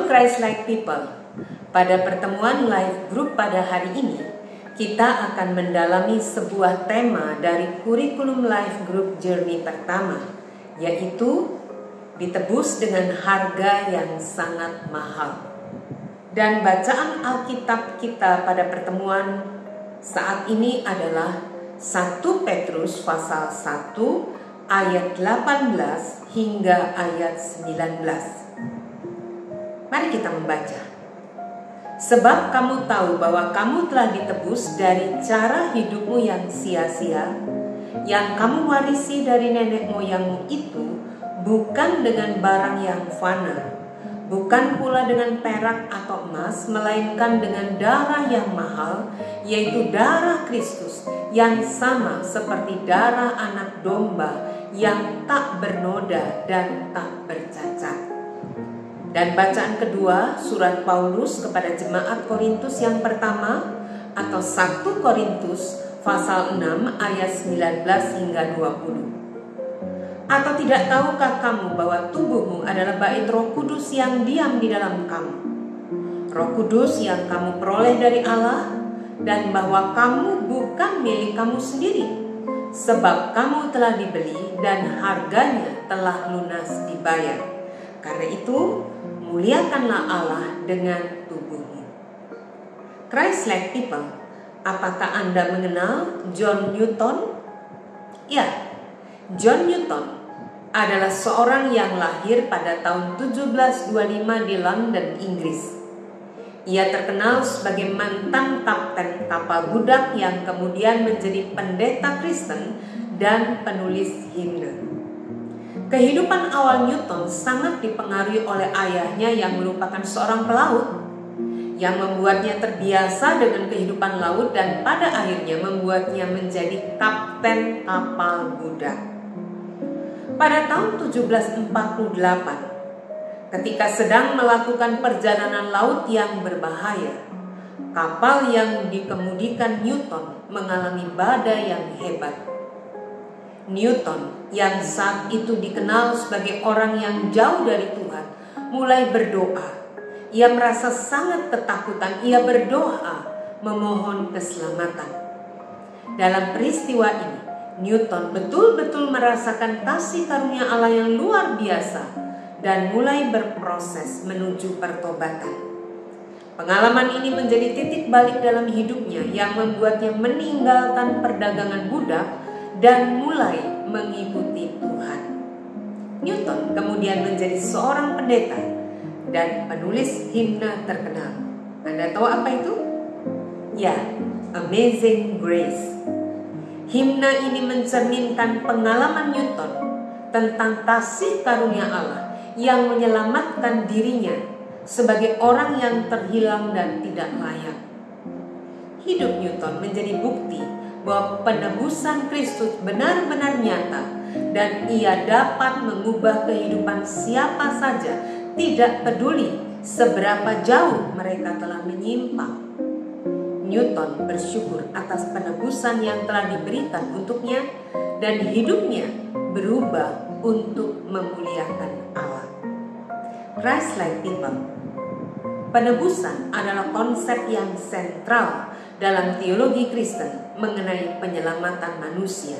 Christ-like people. Pada pertemuan live group pada hari ini, kita akan mendalami sebuah tema dari kurikulum live group journey pertama, yaitu ditebus dengan harga yang sangat mahal. Dan bacaan Alkitab kita pada pertemuan saat ini adalah 1 Petrus pasal 1 ayat 18 hingga ayat 19. Mari kita membaca. Sebab kamu tahu bahwa kamu telah ditebus dari cara hidupmu yang sia-sia, yang kamu warisi dari nenek moyangmu itu, bukan dengan barang yang fana, bukan pula dengan perak atau emas, melainkan dengan darah yang mahal, yaitu darah Kristus, yang sama seperti darah anak domba, yang tak bernoda dan tak bercacat. Dan bacaan kedua surat Paulus kepada jemaat Korintus yang pertama, atau 1 Korintus pasal 6 ayat 19 hingga 20. Atau tidak tahukah kamu bahwa tubuhmu adalah bait Roh Kudus yang diam di dalam kamu, Roh Kudus yang kamu peroleh dari Allah, dan bahwa kamu bukan milik kamu sendiri, sebab kamu telah dibeli dan harganya telah lunas dibayar. Karena itu, muliakanlah Allah dengan tubuhmu. Christ-like people, apakah Anda mengenal John Newton? Ya, John Newton adalah seorang yang lahir pada tahun 1725 di London, Inggris. Ia terkenal sebagai mantan kapten kapal budak yang kemudian menjadi pendeta Kristen dan penulis himne. Kehidupan awal Newton sangat dipengaruhi oleh ayahnya yang merupakan seorang pelaut, yang membuatnya terbiasa dengan kehidupan laut dan pada akhirnya membuatnya menjadi kapten kapal budak. Pada tahun 1748, ketika sedang melakukan perjalanan laut yang berbahaya, kapal yang dikemudikan Newton mengalami badai yang hebat. Newton yang saat itu dikenal sebagai orang yang jauh dari Tuhan mulai berdoa. Ia merasa sangat ketakutan. Ia berdoa memohon keselamatan. Dalam peristiwa ini, Newton betul-betul merasakan kasih karunia Allah yang luar biasa dan mulai berproses menuju pertobatan. Pengalaman ini menjadi titik balik dalam hidupnya yang membuatnya meninggalkan perdagangan budak dan mulai mengikuti Tuhan. Newton kemudian menjadi seorang pendeta dan penulis himne terkenal. Anda tahu apa itu? Ya, Amazing Grace. Himne ini mencerminkan pengalaman Newton tentang kasih karunia Allah yang menyelamatkan dirinya sebagai orang yang terhilang dan tidak layak. Hidup Newton menjadi bukti bahwa penebusan Kristus benar-benar nyata dan ia dapat mengubah kehidupan siapa saja, tidak peduli seberapa jauh mereka telah menyimpang. Newton bersyukur atas penebusan yang telah diberikan untuknya dan hidupnya berubah untuk memuliakan Allah. Christ-like people, penebusan adalah konsep yang sentral dalam teologi Kristen mengenai penyelamatan manusia.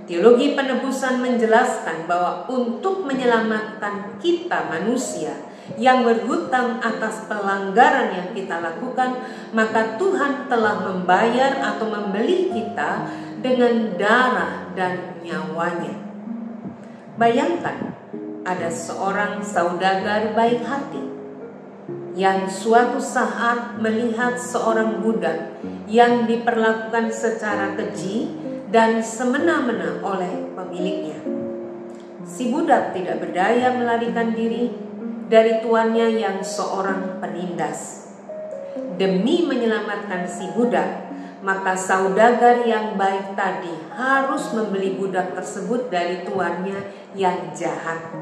Teologi penebusan menjelaskan bahwa untuk menyelamatkan kita manusia yang berhutang atas pelanggaran yang kita lakukan, maka Tuhan telah membayar atau membeli kita dengan darah dan nyawanya. Bayangkan, ada seorang saudagar baik hati yang suatu saat melihat seorang budak yang diperlakukan secara keji dan semena-mena oleh pemiliknya. Si budak tidak berdaya melarikan diri dari tuannya yang seorang penindas. Demi menyelamatkan si budak, maka saudagar yang baik tadi harus membeli budak tersebut dari tuannya yang jahat.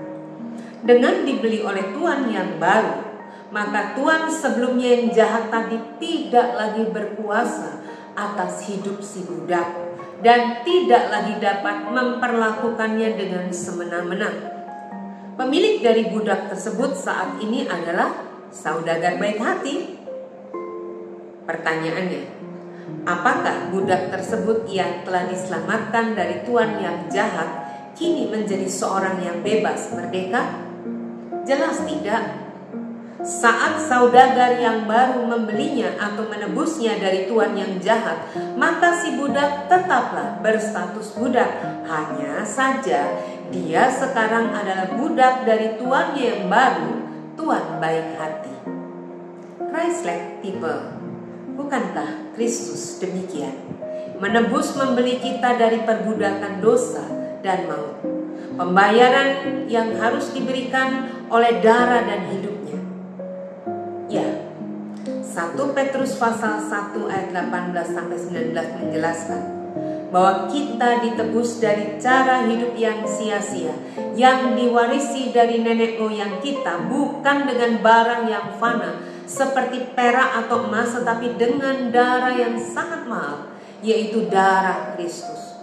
Dengan dibeli oleh tuan yang baru, maka tuan sebelumnya yang jahat tadi tidak lagi berkuasa atas hidup si budak dan tidak lagi dapat memperlakukannya dengan semena-mena. pemilik dari budak tersebut saat ini adalah saudagar baik hati. Pertanyaannya, apakah budak tersebut yang telah diselamatkan dari tuan yang jahat kini menjadi seorang yang bebas merdeka? Jelas tidak. Saat saudagar yang baru membelinya atau menebusnya dari tuan yang jahat, maka si budak tetaplah berstatus budak. Hanya saja dia sekarang adalah budak dari tuannya yang baru, tuan baik hati. Christ-like people, bukankah Kristus demikian? Menebus membeli kita dari perbudakan dosa dan maut. Pembayaran yang harus diberikan oleh darah dan hidupnya. Ya, 1 Petrus pasal 1 ayat 18-19 menjelaskan bahwa kita ditebus dari cara hidup yang sia-sia, yang diwarisi dari nenek moyang kita, bukan dengan barang yang fana seperti perak atau emas, tetapi dengan darah yang sangat mahal, yaitu darah Kristus.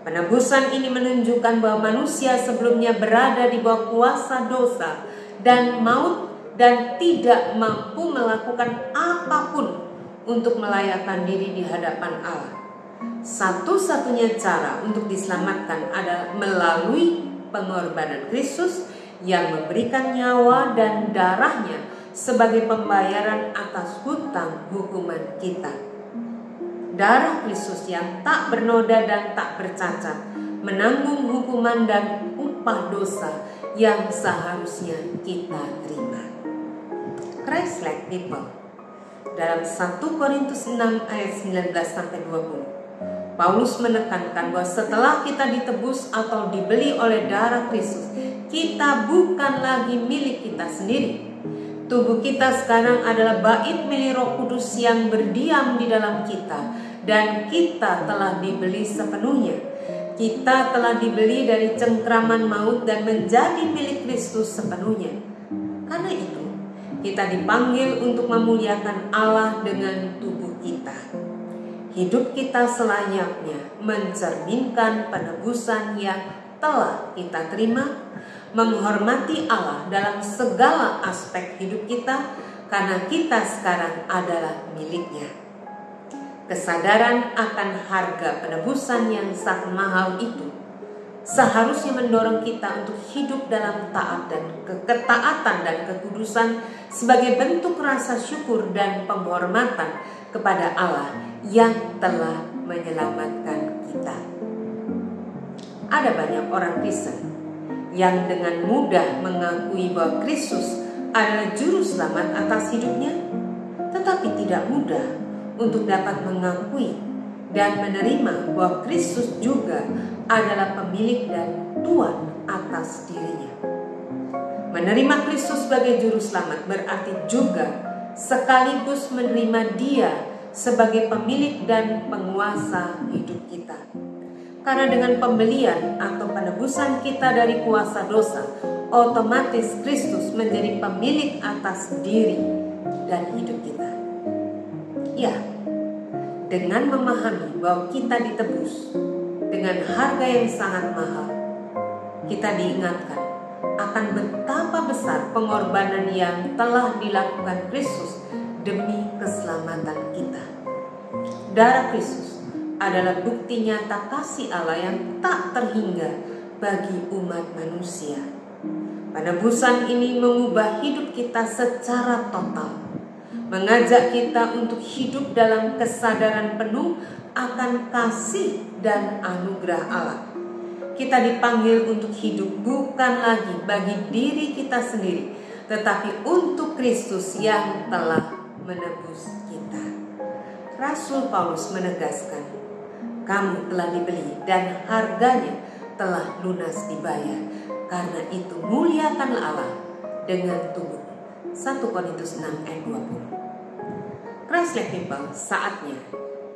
Penebusan ini menunjukkan bahwa manusia sebelumnya berada di bawah kuasa dosa dan maut dan tidak mampu melakukan apapun untuk melayakkan diri di hadapan Allah. Satu-satunya cara untuk diselamatkan adalah melalui pengorbanan Kristus yang memberikan nyawa dan darahnya sebagai pembayaran atas hutang hukuman kita. Darah Kristus yang tak bernoda dan tak bercacat menanggung hukuman dan upah dosa yang seharusnya kita terima. Christ-like people. Dalam 1 Korintus 6 ayat 19-20, Paulus menekankan bahwa setelah kita ditebus atau dibeli oleh darah Kristus, kita bukan lagi milik kita sendiri. Tubuh kita sekarang adalah bait milik Roh Kudus yang berdiam di dalam kita, dan kita telah dibeli sepenuhnya. Kita telah dibeli dari cengkraman maut dan menjadi milik Kristus sepenuhnya. Karena itu, kita dipanggil untuk memuliakan Allah dengan tubuh kita. Hidup kita selayaknya mencerminkan penebusan yang telah kita terima, menghormati Allah dalam segala aspek hidup kita, karena kita sekarang adalah miliknya. Kesadaran akan harga penebusan yang sangat mahal itu seharusnya mendorong kita untuk hidup dalam taat dan ketaatan dan kekudusan sebagai bentuk rasa syukur dan penghormatan kepada Allah yang telah menyelamatkan kita. Ada banyak orang Kristen yang dengan mudah mengakui bahwa Kristus adalah juru selamat atas hidupnya, tetapi tidak mudah untuk dapat mengakui dan menerima bahwa Kristus juga adalah pemilik dan tuan atas dirinya. Menerima Kristus sebagai juru selamat berarti juga sekaligus menerima Dia sebagai pemilik dan penguasa hidup kita. Karena dengan pembelian atau penebusan kita dari kuasa dosa, otomatis Kristus menjadi pemilik atas diri dan hidup kita. Ya, dengan memahami bahwa kita ditebus dengan harga yang sangat mahal, kita diingatkan akan betapa besar pengorbanan yang telah dilakukan Kristus demi keselamatan kita. Darah Kristus adalah bukti nyata kasih Allah yang tak terhingga bagi umat manusia. Penebusan ini mengubah hidup kita secara total, mengajak kita untuk hidup dalam kesadaran penuh akan kasih dan anugerah Allah. Kita dipanggil untuk hidup bukan lagi bagi diri kita sendiri, tetapi untuk Kristus yang telah menebus kita. Rasul Paulus menegaskan, kamu telah dibeli dan harganya telah lunas dibayar. Karena itu muliakanlah Allah dengan tubuh. 1 Korintus 6 ayat 20. Christ-like people, saatnya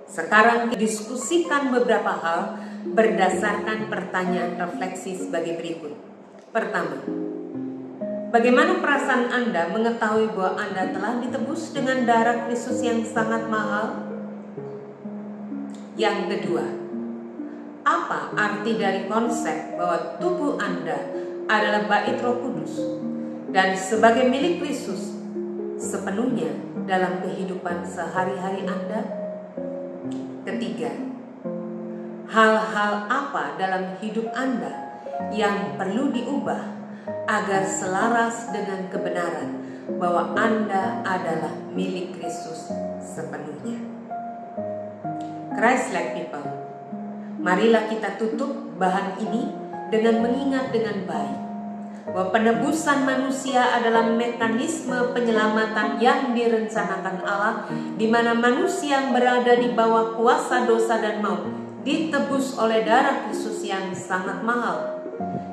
sekarang didiskusikan beberapa hal berdasarkan pertanyaan refleksi sebagai berikut. Pertama, bagaimana perasaan Anda mengetahui bahwa Anda telah ditebus dengan darah Kristus yang sangat mahal? Yang kedua, apa arti dari konsep bahwa tubuh Anda adalah bait Roh Kudus dan sebagai milik Kristus sepenuhnya dalam kehidupan sehari-hari Anda? Ketiga, hal-hal apa dalam hidup Anda yang perlu diubah agar selaras dengan kebenaran bahwa Anda adalah milik Kristus sepenuhnya? Christ-like people, marilah kita tutup bahan ini dengan mengingat dengan baik bahwa penebusan manusia adalah mekanisme penyelamatan yang direncanakan Allah, di mana manusia yang berada di bawah kuasa dosa dan maut ditebus oleh darah Kristus yang sangat mahal.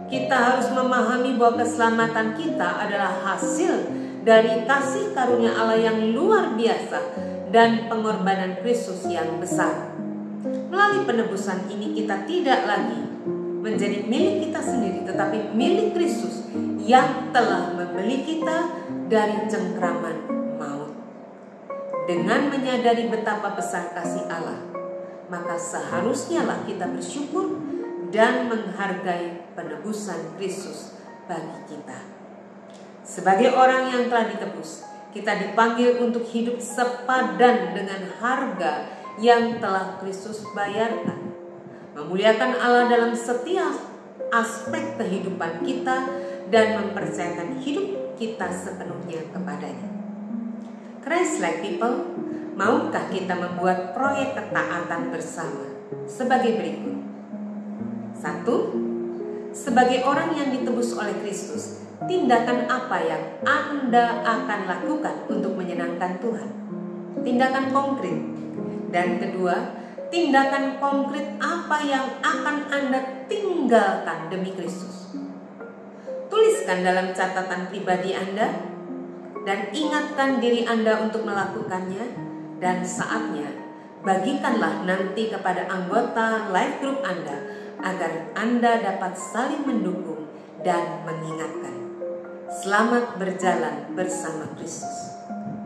Kita harus memahami bahwa keselamatan kita adalah hasil dari kasih karunia Allah yang luar biasa dan pengorbanan Kristus yang besar. Melalui penebusan ini kita tidak lagi menjadi milik kita sendiri, tetapi milik Kristus yang telah membeli kita dari cengkraman maut. Dengan menyadari betapa besar kasih Allah, maka seharusnya lah kita bersyukur dan menghargai penebusan Kristus bagi kita. Sebagai orang yang telah ditebus, kita dipanggil untuk hidup sepadan dengan harga yang telah Kristus bayarkan, memuliakan Allah dalam setiap aspek kehidupan kita dan mempercayakan hidup kita sepenuhnya kepadanya. Christ-like people, maukah kita membuat proyek ketaatan bersama sebagai berikut? 1. Sebagai orang yang ditebus oleh Kristus, tindakan apa yang Anda akan lakukan untuk menyenangkan Tuhan? Tindakan konkret. Dan kedua, tindakan konkret apa yang akan Anda tinggalkan demi Kristus? Tuliskan dalam catatan pribadi Anda dan ingatkan diri Anda untuk melakukannya, dan saatnya bagikanlah nanti kepada anggota life group Anda agar Anda dapat saling mendukung dan mengingatkan. Selamat berjalan bersama Kristus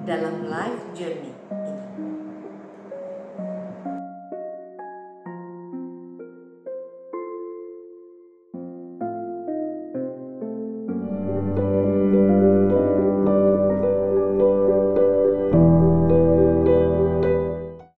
dalam life journey